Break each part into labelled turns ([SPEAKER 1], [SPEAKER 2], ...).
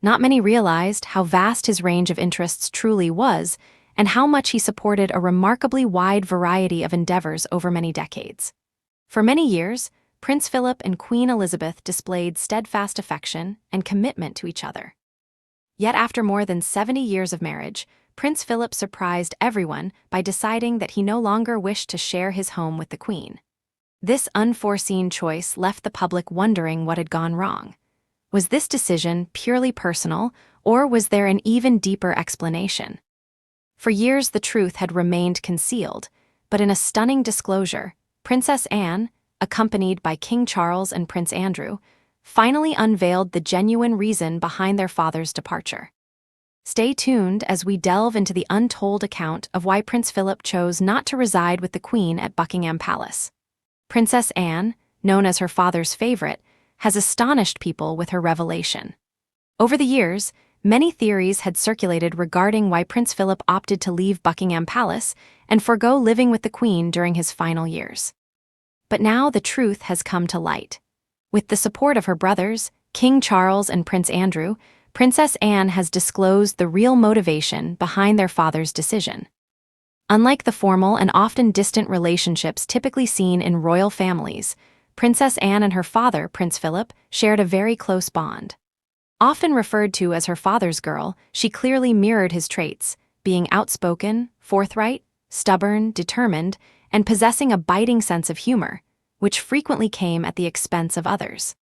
[SPEAKER 1] Not many realized how vast his range of interests truly was, and how much he supported a remarkably wide variety of endeavors over many decades. For many years, Prince Philip and Queen Elizabeth displayed steadfast affection and commitment to each other. Yet after more than 70 years of marriage, Prince Philip surprised everyone by deciding that he no longer wished to share his home with the Queen. This unforeseen choice left the public wondering what had gone wrong. Was this decision purely personal, or was there an even deeper explanation? For years, the truth had remained concealed, but in a stunning disclosure, Princess Anne, accompanied by King Charles and Prince Andrew, finally unveiled the genuine reason behind their father's departure. Stay tuned as we delve into the untold account of why Prince Philip chose not to reside with the Queen at Buckingham Palace. Princess Anne, known as her father's favorite, has astonished people with her revelation. Over the years, many theories had circulated regarding why Prince Philip opted to leave Buckingham Palace and forgo living with the Queen during his final years. But now the truth has come to light. With the support of her brothers, King Charles and Prince Andrew, Princess Anne has disclosed the real motivation behind their father's decision. Unlike the formal and often distant relationships typically seen in royal families, Princess Anne and her father, Prince Philip, shared a very close bond. Often referred to as her father's girl, she clearly mirrored his traits, being outspoken, forthright, stubborn, determined, and possessing a biting sense of humor, which frequently came at the expense of others.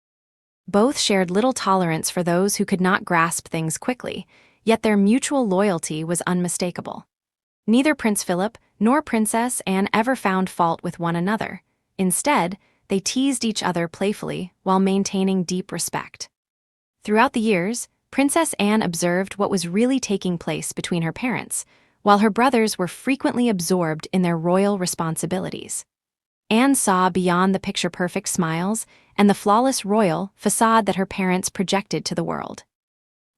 [SPEAKER 1] Both shared little tolerance for those who could not grasp things quickly, yet their mutual loyalty was unmistakable. Neither Prince Philip nor Princess Anne ever found fault with one another. Instead, they teased each other playfully while maintaining deep respect. Throughout the years, Princess Anne observed what was really taking place between her parents, while her brothers were frequently absorbed in their royal responsibilities. Anne saw beyond the picture-perfect smiles and the flawless royal facade that her parents projected to the world.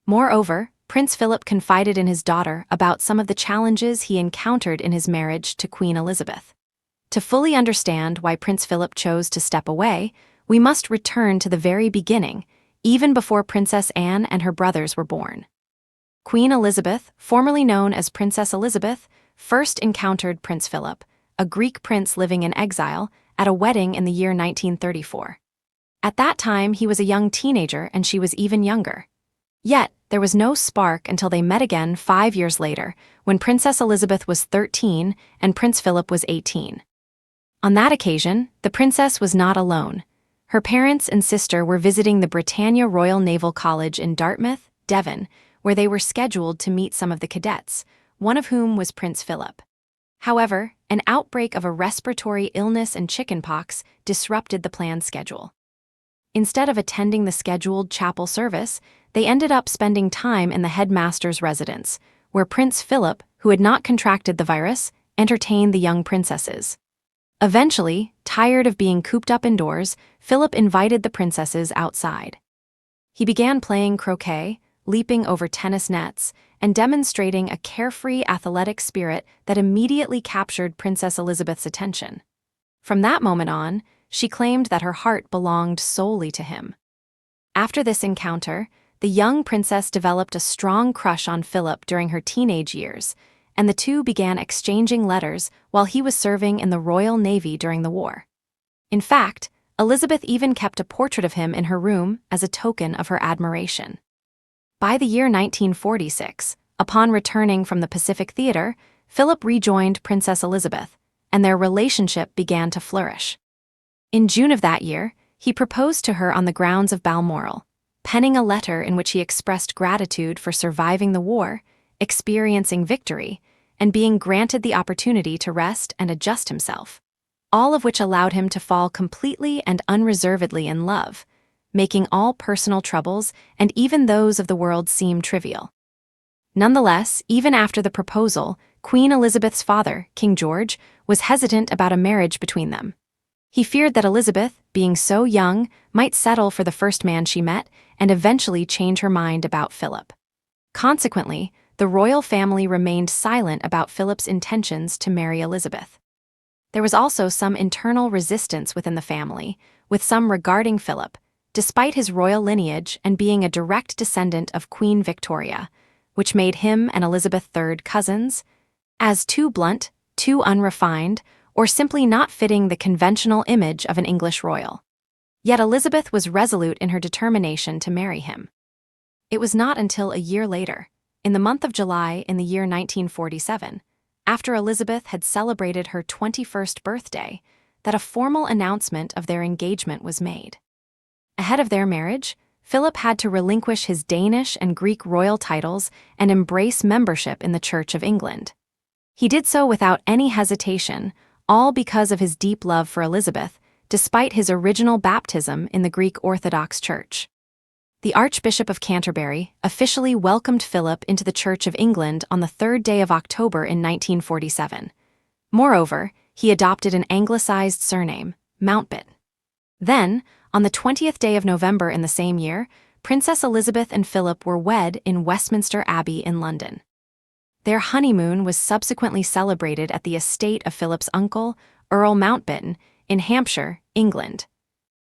[SPEAKER 1] Moreover, Prince Philip confided in his daughter about some of the challenges he encountered in his marriage to Queen Elizabeth. To fully understand why Prince Philip chose to step away, we must return to the very beginning, even before Princess Anne and her brothers were born. Queen Elizabeth, formerly known as Princess Elizabeth, first encountered Prince Philip, a Greek prince living in exile, at a wedding in the year 1934. At that time, he was a young teenager and she was even younger. Yet, there was no spark until they met again 5 years later, when Princess Elizabeth was 13 and Prince Philip was 18. On that occasion, the princess was not alone. Her parents and sister were visiting the Britannia Royal Naval College in Dartmouth, Devon, where they were scheduled to meet some of the cadets, one of whom was Prince Philip. However, an outbreak of a respiratory illness and chickenpox disrupted the planned schedule. Instead of attending the scheduled chapel service, they ended up spending time in the headmaster's residence, where Prince Philip, who had not contracted the virus, entertained the young princesses. Eventually, tired of being cooped up indoors, Philip invited the princesses outside. He began playing croquet, leaping over tennis nets, and demonstrating a carefree athletic spirit that immediately captured Princess Elizabeth's attention. From that moment on, she claimed that her heart belonged solely to him. After this encounter, the young princess developed a strong crush on Philip during her teenage years, and the two began exchanging letters while he was serving in the Royal Navy during the war. In fact, Elizabeth even kept a portrait of him in her room as a token of her admiration. By the year 1946, upon returning from the Pacific Theater, Philip rejoined Princess Elizabeth, and their relationship began to flourish. In June of that year, he proposed to her on the grounds of Balmoral, penning a letter in which he expressed gratitude for surviving the war, experiencing victory, and being granted the opportunity to rest and adjust himself, all of which allowed him to fall completely and unreservedly in love, making all personal troubles and even those of the world seem trivial. Nonetheless, even after the proposal, Queen Elizabeth's father, King George, was hesitant about a marriage between them. He feared that Elizabeth, being so young, might settle for the first man she met and eventually change her mind about Philip. Consequently, the royal family remained silent about Philip's intentions to marry Elizabeth. There was also some internal resistance within the family, with some regarding Philip, despite his royal lineage and being a direct descendant of Queen Victoria, which made him and Elizabeth III cousins, as too blunt, too unrefined, or simply not fitting the conventional image of an English royal. Yet Elizabeth was resolute in her determination to marry him. It was not until a year later, in the month of July in the year 1947, after Elizabeth had celebrated her 21st birthday, that a formal announcement of their engagement was made. Ahead of their marriage, Philip had to relinquish his Danish and Greek royal titles and embrace membership in the Church of England. He did so without any hesitation, all because of his deep love for Elizabeth, despite his original baptism in the Greek Orthodox Church. The Archbishop of Canterbury officially welcomed Philip into the Church of England on the 3rd day of October in 1947. Moreover, he adopted an anglicized surname, Mountbatten. Then, on the 20th day of November in the same year, Princess Elizabeth and Philip were wed in Westminster Abbey in London. Their honeymoon was subsequently celebrated at the estate of Philip's uncle, Earl Mountbatten, in Hampshire, England.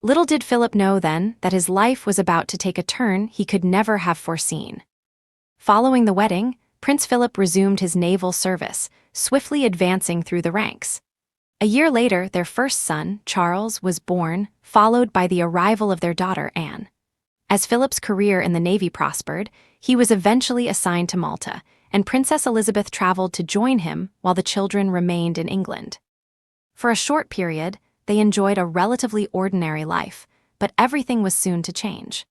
[SPEAKER 1] Little did Philip know then that his life was about to take a turn he could never have foreseen. Following the wedding, Prince Philip resumed his naval service, swiftly advancing through the ranks. A year later, their first son, Charles, was born, followed by the arrival of their daughter, Anne. As Philip's career in the Navy prospered, he was eventually assigned to Malta, and Princess Elizabeth traveled to join him while the children remained in England. For a short period, they enjoyed a relatively ordinary life, but everything was soon to change.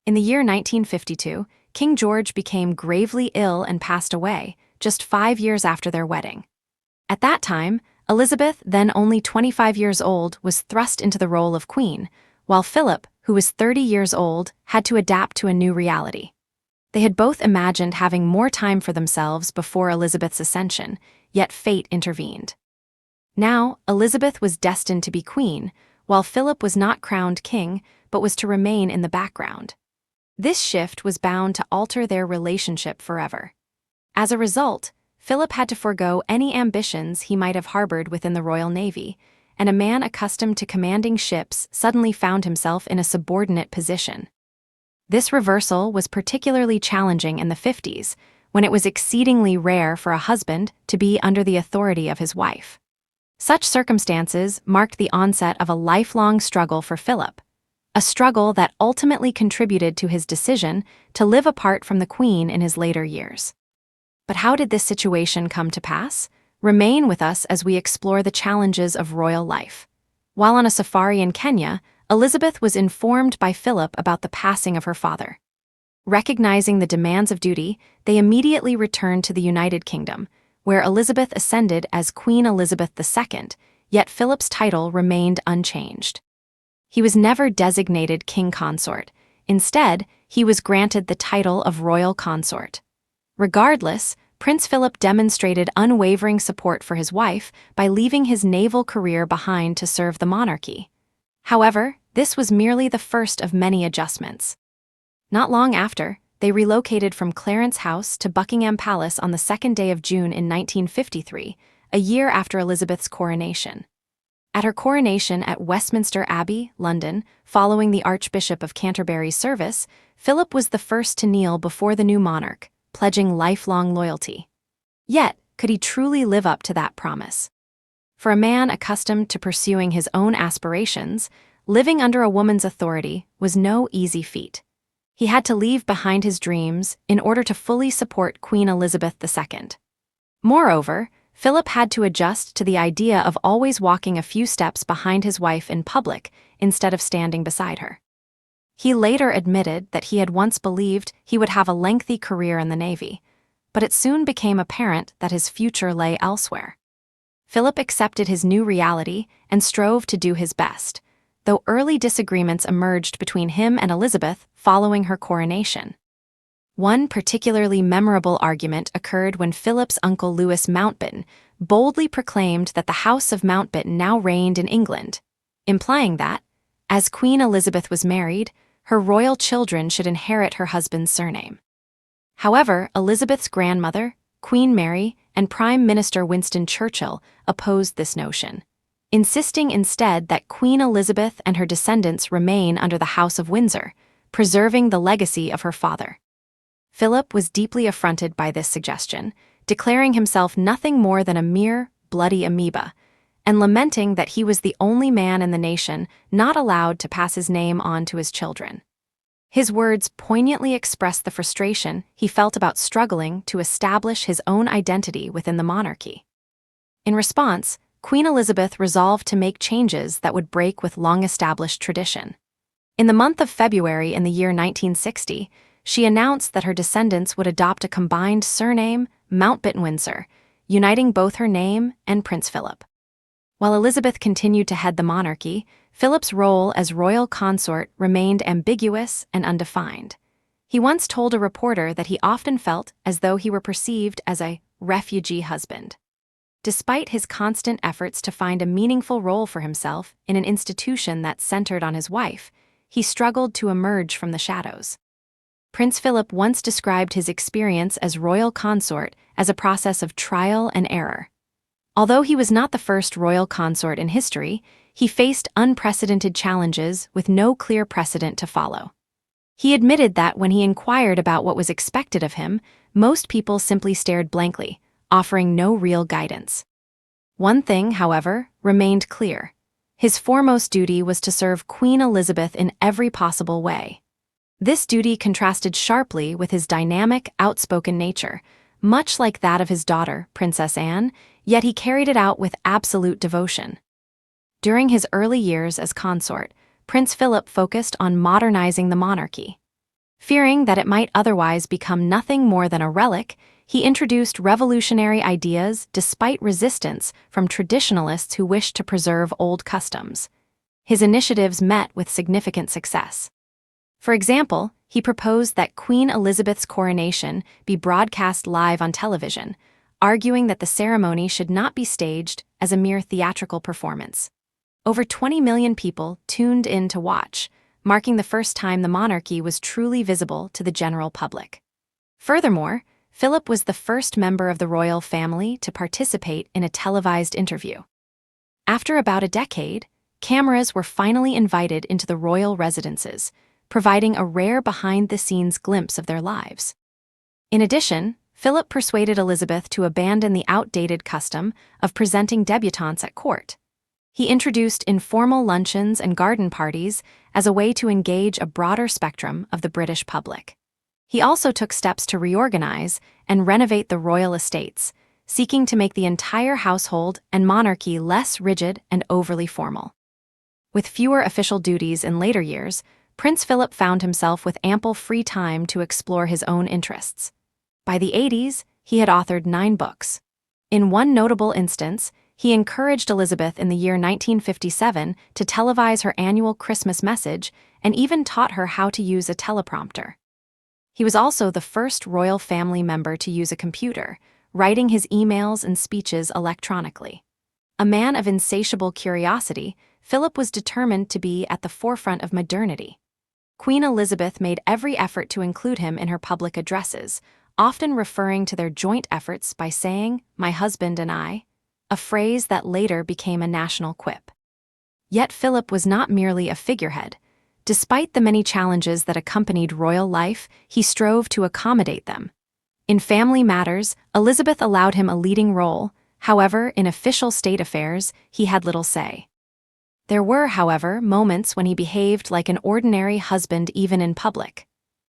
[SPEAKER 1] In the year 1952, King George became gravely ill and passed away, just 5 years after their wedding. At that time, Elizabeth, then only 25 years old, was thrust into the role of queen, while Philip, who was 30 years old, had to adapt to a new reality. They had both imagined having more time for themselves before Elizabeth's ascension, yet fate intervened. Now, Elizabeth was destined to be queen, while Philip was not crowned king, but was to remain in the background. This shift was bound to alter their relationship forever. As a result, Philip had to forego any ambitions he might have harbored within the Royal Navy, and a man accustomed to commanding ships suddenly found himself in a subordinate position. This reversal was particularly challenging in the 50s, when it was exceedingly rare for a husband to be under the authority of his wife. Such circumstances marked the onset of a lifelong struggle for Philip, a struggle that ultimately contributed to his decision to live apart from the Queen in his later years. But how did this situation come to pass? Remain with us as we explore the challenges of royal life. While on a safari in Kenya, Elizabeth was informed by Philip about the passing of her father. Recognizing the demands of duty, they immediately returned to the United Kingdom, where Elizabeth ascended as Queen Elizabeth II, yet Philip's title remained unchanged. He was never designated king consort. Instead, he was granted the title of royal consort. Regardless, Prince Philip demonstrated unwavering support for his wife by leaving his naval career behind to serve the monarchy. However, this was merely the first of many adjustments. Not long after, they relocated from Clarence House to Buckingham Palace on the 2nd day of June in 1953, a year after Elizabeth's coronation. At her coronation at Westminster Abbey, London, following the Archbishop of Canterbury's service, Philip was the first to kneel before the new monarch, pledging lifelong loyalty. Yet, could he truly live up to that promise? For a man accustomed to pursuing his own aspirations, living under a woman's authority was no easy feat. He had to leave behind his dreams in order to fully support Queen Elizabeth II. Moreover, Philip had to adjust to the idea of always walking a few steps behind his wife in public instead of standing beside her. He later admitted that he had once believed he would have a lengthy career in the Navy, but it soon became apparent that his future lay elsewhere. Philip accepted his new reality and strove to do his best, though early disagreements emerged between him and Elizabeth following her coronation. One particularly memorable argument occurred when Philip's uncle Louis Mountbatten boldly proclaimed that the House of Mountbatten now reigned in England, implying that, as Queen Elizabeth was married, her royal children should inherit her husband's surname. However, Elizabeth's grandmother, Queen Mary, and Prime Minister Winston Churchill opposed this notion. insisting instead that Queen Elizabeth and her descendants remain under the House of Windsor, preserving the legacy of her father. Philip was deeply affronted by this suggestion, declaring himself nothing more than a mere bloody amoeba, and lamenting that he was the only man in the nation not allowed to pass his name on to his children. His words poignantly expressed the frustration he felt about struggling to establish his own identity within the monarchy. In response, Queen Elizabeth resolved to make changes that would break with long-established tradition. In the month of February in the year 1960, she announced that her descendants would adopt a combined surname, Mountbatten-Windsor, uniting both her name and Prince Philip. While Elizabeth continued to head the monarchy, Philip's role as royal consort remained ambiguous and undefined. He once told a reporter that he often felt as though he were perceived as a refugee husband. Despite his constant efforts to find a meaningful role for himself in an institution that centered on his wife, he struggled to emerge from the shadows. Prince Philip once described his experience as royal consort as a process of trial and error. Although he was not the first royal consort in history, he faced unprecedented challenges with no clear precedent to follow. He admitted that when he inquired about what was expected of him, most people simply stared blankly, offering no real guidance. One thing, however, remained clear. His foremost duty was to serve Queen Elizabeth in every possible way. This duty contrasted sharply with his dynamic, outspoken nature, much like that of his daughter, Princess Anne, yet he carried it out with absolute devotion. During his early years as consort, Prince Philip focused on modernizing the monarchy. Fearing that it might otherwise become nothing more than a relic, he introduced revolutionary ideas despite resistance from traditionalists who wished to preserve old customs. His initiatives met with significant success. For example, he proposed that Queen Elizabeth's coronation be broadcast live on television, arguing that the ceremony should not be staged as a mere theatrical performance. Over 20 million people tuned in to watch, marking the first time the monarchy was truly visible to the general public. Furthermore, Philip was the first member of the royal family to participate in a televised interview. After about a decade, cameras were finally invited into the royal residences, providing a rare behind-the-scenes glimpse of their lives. In addition, Philip persuaded Elizabeth to abandon the outdated custom of presenting debutantes at court. He introduced informal luncheons and garden parties as a way to engage a broader spectrum of the British public. He also took steps to reorganize and renovate the royal estates, seeking to make the entire household and monarchy less rigid and overly formal. With fewer official duties in later years, Prince Philip found himself with ample free time to explore his own interests. By the 80s, he had authored 9 books. In one notable instance, he encouraged Elizabeth in the year 1957 to televise her annual Christmas message and even taught her how to use a teleprompter. He was also the first royal family member to use a computer, writing his emails and speeches electronically. A man of insatiable curiosity, Philip was determined to be at the forefront of modernity. Queen Elizabeth made every effort to include him in her public addresses, often referring to their joint efforts by saying, "My husband and I," a phrase that later became a national quip. Yet Philip was not merely a figurehead. Despite the many challenges that accompanied royal life, he strove to accommodate them. In family matters, Elizabeth allowed him a leading role. However, in official state affairs, he had little say. There were, however, moments when he behaved like an ordinary husband even in public.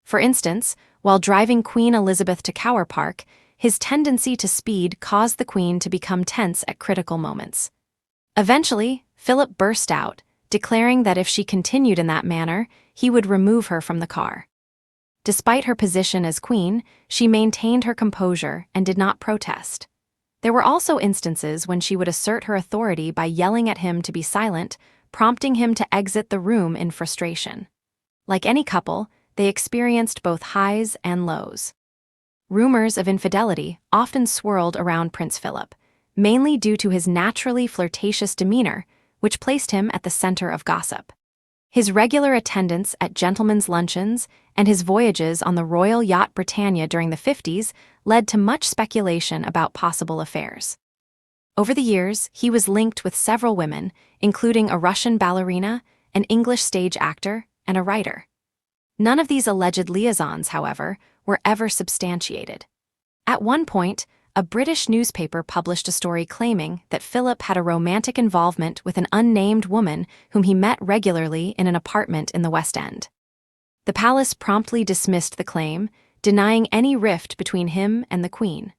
[SPEAKER 1] For instance, while driving Queen Elizabeth to Cower Park, his tendency to speed caused the Queen to become tense at critical moments. Eventually, Philip burst out, declaring that if she continued in that manner, he would remove her from the car. Despite her position as Queen, she maintained her composure and did not protest. There were also instances when she would assert her authority by yelling at him to be silent, prompting him to exit the room in frustration. Like any couple, they experienced both highs and lows. Rumors of infidelity often swirled around Prince Philip, mainly due to his naturally flirtatious demeanor, which placed him at the center of gossip. His regular attendance at gentlemen's luncheons and his voyages on the royal yacht Britannia during the 50s led to much speculation about possible affairs. Over the years, he was linked with several women, including a Russian ballerina, an English stage actor, and a writer. None of these alleged liaisons, however, were ever substantiated. At one point, a British newspaper published a story claiming that Philip had a romantic involvement with an unnamed woman whom he met regularly in an apartment in the West End. The palace promptly dismissed the claim, denying any rift between him and the Queen.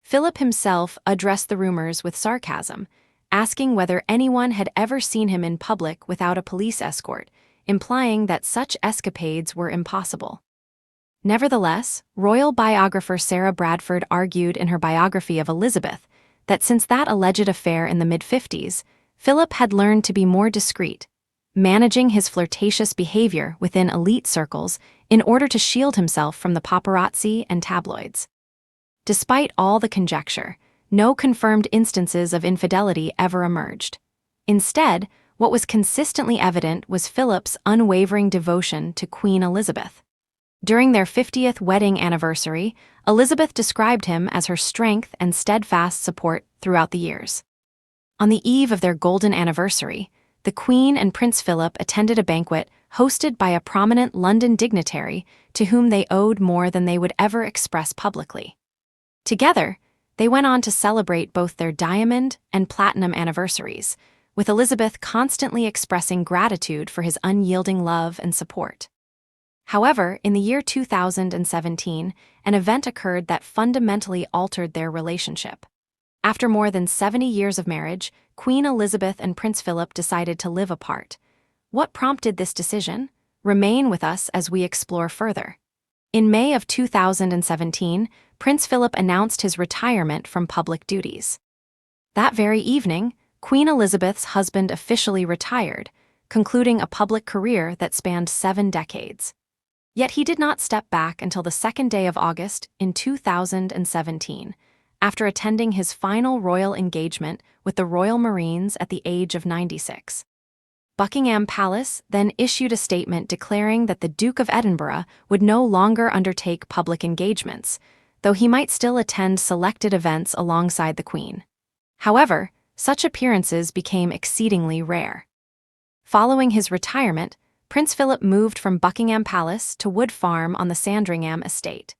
[SPEAKER 1] Philip himself addressed the rumors with sarcasm, asking whether anyone had ever seen him in public without a police escort, implying that such escapades were impossible. Nevertheless, royal biographer Sarah Bradford argued in her biography of Elizabeth that since that alleged affair in the mid-50s, Philip had learned to be more discreet, managing his flirtatious behavior within elite circles in order to shield himself from the paparazzi and tabloids. Despite all the conjecture, no confirmed instances of infidelity ever emerged. Instead, what was consistently evident was Philip's unwavering devotion to Queen Elizabeth. During their 50th wedding anniversary, Elizabeth described him as her strength and steadfast support throughout the years. On the eve of their golden anniversary, the Queen and Prince Philip attended a banquet hosted by a prominent London dignitary to whom they owed more than they would ever express publicly. Together, they went on to celebrate both their diamond and platinum anniversaries, with Elizabeth constantly expressing gratitude for his unyielding love and support. However, in the year 2017, an event occurred that fundamentally altered their relationship. After more than 70 years of marriage, Queen Elizabeth and Prince Philip decided to live apart. What prompted this decision? Remain with us as we explore further. In May of 2017, Prince Philip announced his retirement from public duties. That very evening, Queen Elizabeth's husband officially retired, concluding a public career that spanned 7 decades. Yet he did not step back until the 2nd day of August in 2017, after attending his final royal engagement with the Royal Marines at the age of 96. Buckingham Palace then issued a statement declaring that the Duke of Edinburgh would no longer undertake public engagements, though he might still attend selected events alongside the Queen. However, such appearances became exceedingly rare. Following his retirement, Prince Philip moved from Buckingham Palace to Wood Farm on the Sandringham estate,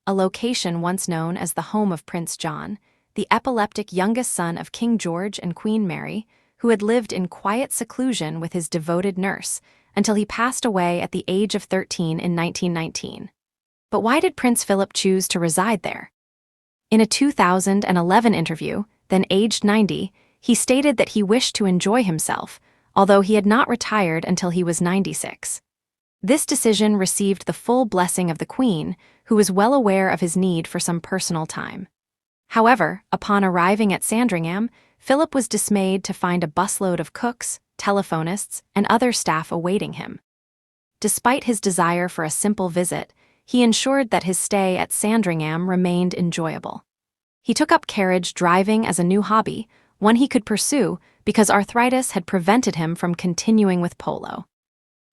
[SPEAKER 1] a location once known as the home of Prince John, the epileptic youngest son of King George and Queen Mary, who had lived in quiet seclusion with his devoted nurse until he passed away at the age of 13 in 1919. But why did Prince Philip choose to reside there? In a 2011 interview, then aged 90, he stated that he wished to enjoy himself, although he had not retired until he was 96. This decision received the full blessing of the Queen, who was well aware of his need for some personal time. However, upon arriving at Sandringham, Philip was dismayed to find a busload of cooks, telephonists, and other staff awaiting him. Despite his desire for a simple visit, he ensured that his stay at Sandringham remained enjoyable. He took up carriage driving as a new hobby, one he could pursue because arthritis had prevented him from continuing with polo.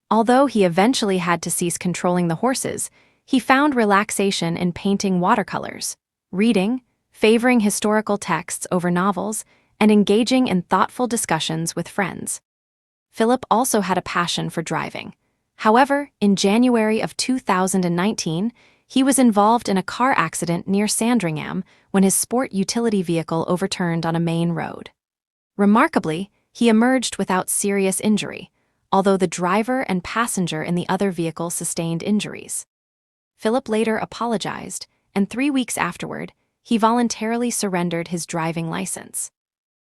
[SPEAKER 1] Although he eventually had to cease controlling the horses, he found relaxation in painting watercolors, reading, favoring historical texts over novels, and engaging in thoughtful discussions with friends. Philip also had a passion for driving. However, in January of 2019, he was involved in a car accident near Sandringham when his sport utility vehicle overturned on a main road. Remarkably, he emerged without serious injury, although the driver and passenger in the other vehicle sustained injuries. Philip later apologized, and 3 weeks afterward, he voluntarily surrendered his driving license.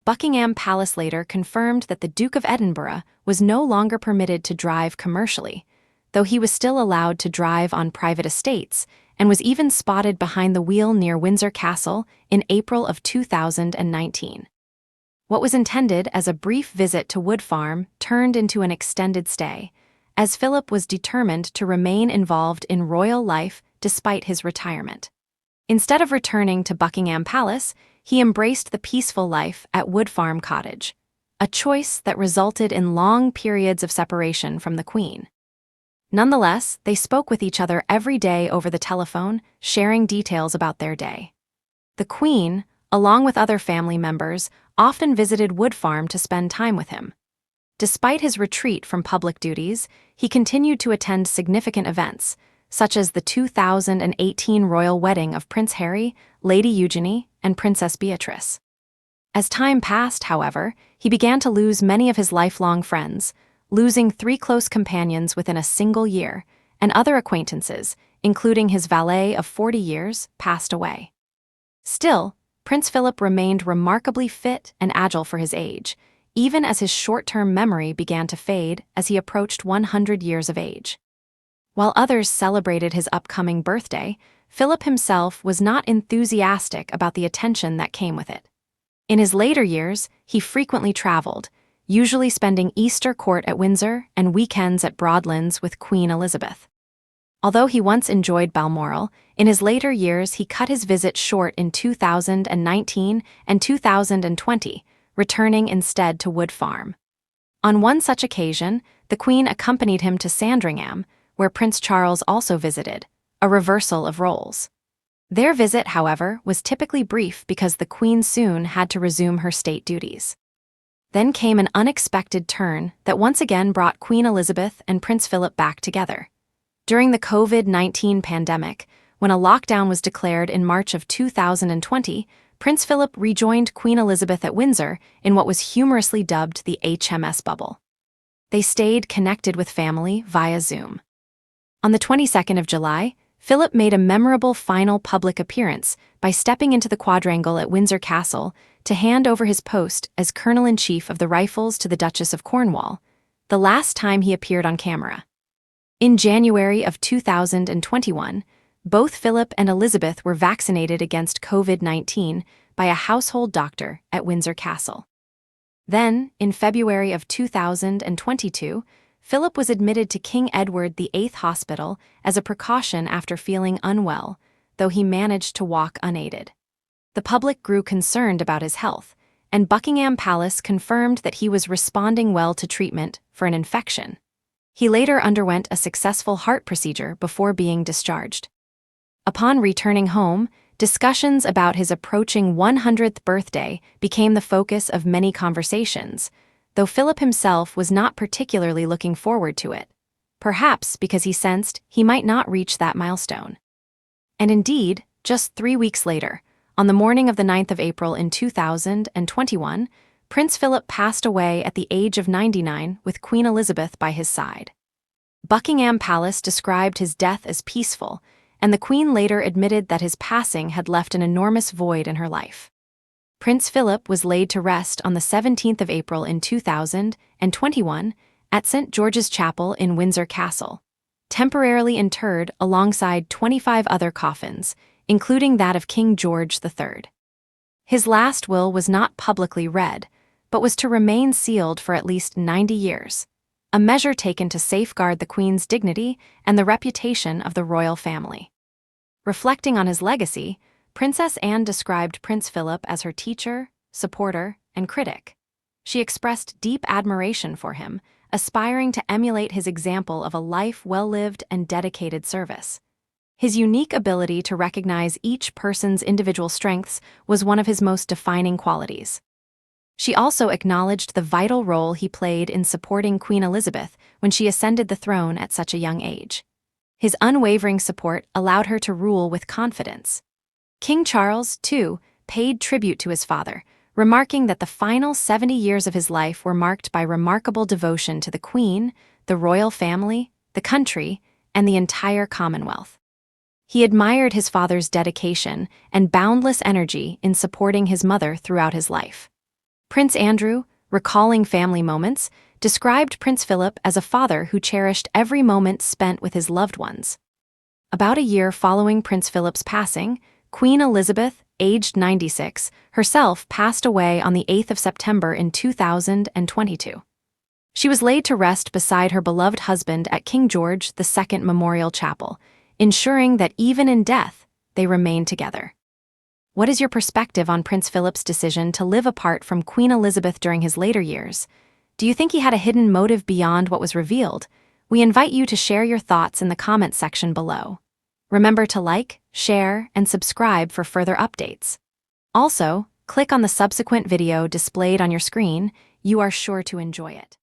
[SPEAKER 1] Buckingham Palace later confirmed that the Duke of Edinburgh was no longer permitted to drive commercially, though he was still allowed to drive on private estates and was even spotted behind the wheel near Windsor Castle in April of 2019. What was intended as a brief visit to Wood Farm turned into an extended stay, as Philip was determined to remain involved in royal life despite his retirement. Instead of returning to Buckingham Palace, he embraced the peaceful life at Wood Farm Cottage, a choice that resulted in long periods of separation from the Queen. Nonetheless, they spoke with each other every day over the telephone, sharing details about their day. The Queen, along with other family members, often visited Wood Farm to spend time with him. Despite his retreat from public duties, he continued to attend significant events, such as the 2018 royal wedding of Prince Harry, Lady Eugenie, and Princess Beatrice. As time passed, however, he began to lose many of his lifelong friends, losing 3 close companions within a single year, and other acquaintances, including his valet of 40 years, passed away. Still, Prince Philip remained remarkably fit and agile for his age, even as his short-term memory began to fade as he approached 100 years of age. While others celebrated his upcoming birthday, Philip himself was not enthusiastic about the attention that came with it. In his later years, he frequently traveled, usually spending Easter court at Windsor and weekends at Broadlands with Queen Elizabeth. Although he once enjoyed Balmoral, in his later years he cut his visit short in 2019 and 2020, returning instead to Wood Farm. On one such occasion, the Queen accompanied him to Sandringham, where Prince Charles also visited, a reversal of roles. Their visit, however, was typically brief because the Queen soon had to resume her state duties. Then came an unexpected turn that once again brought Queen Elizabeth and Prince Philip back together. During the COVID-19 pandemic, when a lockdown was declared in March of 2020, Prince Philip rejoined Queen Elizabeth at Windsor in what was humorously dubbed the HMS bubble. They stayed connected with family via Zoom. On the 22nd of July, Philip made a memorable final public appearance by stepping into the quadrangle at Windsor Castle to hand over his post as Colonel-in-Chief of the Rifles to the Duchess of Cornwall, the last time he appeared on camera. In January of 2021, both Philip and Elizabeth were vaccinated against COVID-19 by a household doctor at Windsor Castle. Then, in February of 2022, Philip was admitted to King Edward VIII Hospital as a precaution after feeling unwell, though he managed to walk unaided. The public grew concerned about his health, and Buckingham Palace confirmed that he was responding well to treatment for an infection. He later underwent a successful heart procedure before being discharged. Upon returning home, discussions about his approaching 100th birthday became the focus of many conversations, though Philip himself was not particularly looking forward to it, perhaps because he sensed he might not reach that milestone. And indeed, just 3 weeks later, on the morning of the 9th of April in 2021, Prince Philip passed away at the age of 99 with Queen Elizabeth by his side. Buckingham Palace described his death as peaceful, and the Queen later admitted that his passing had left an enormous void in her life. Prince Philip was laid to rest on the 17th of April in 2021 at St. George's Chapel in Windsor Castle, temporarily interred alongside 25 other coffins, including that of King George III. His last will was not publicly read, but was to remain sealed for at least 90 years, a measure taken to safeguard the Queen's dignity and the reputation of the royal family. Reflecting on his legacy, Princess Anne described Prince Philip as her teacher, supporter, and critic. She expressed deep admiration for him, aspiring to emulate his example of a life well-lived and dedicated service. His unique ability to recognize each person's individual strengths was one of his most defining qualities. She also acknowledged the vital role he played in supporting Queen Elizabeth when she ascended the throne at such a young age. His unwavering support allowed her to rule with confidence. King Charles, too, paid tribute to his father, remarking that the final 70 years of his life were marked by remarkable devotion to the Queen, the royal family, the country, and the entire Commonwealth. He admired his father's dedication and boundless energy in supporting his mother throughout his life. Prince Andrew, recalling family moments, described Prince Philip as a father who cherished every moment spent with his loved ones. About a year following Prince Philip's passing, Queen Elizabeth, aged 96, herself passed away on the 8th of September in 2022. She was laid to rest beside her beloved husband at King George II Memorial Chapel, ensuring that even in death, they remained together. What is your perspective on Prince Philip's decision to live apart from Queen Elizabeth during his later years? Do you think he had a hidden motive beyond what was revealed? We invite you to share your thoughts in the comments section below. Remember to like, share, and subscribe for further updates. Also, click on the subsequent video displayed on your screen. You are sure to enjoy it.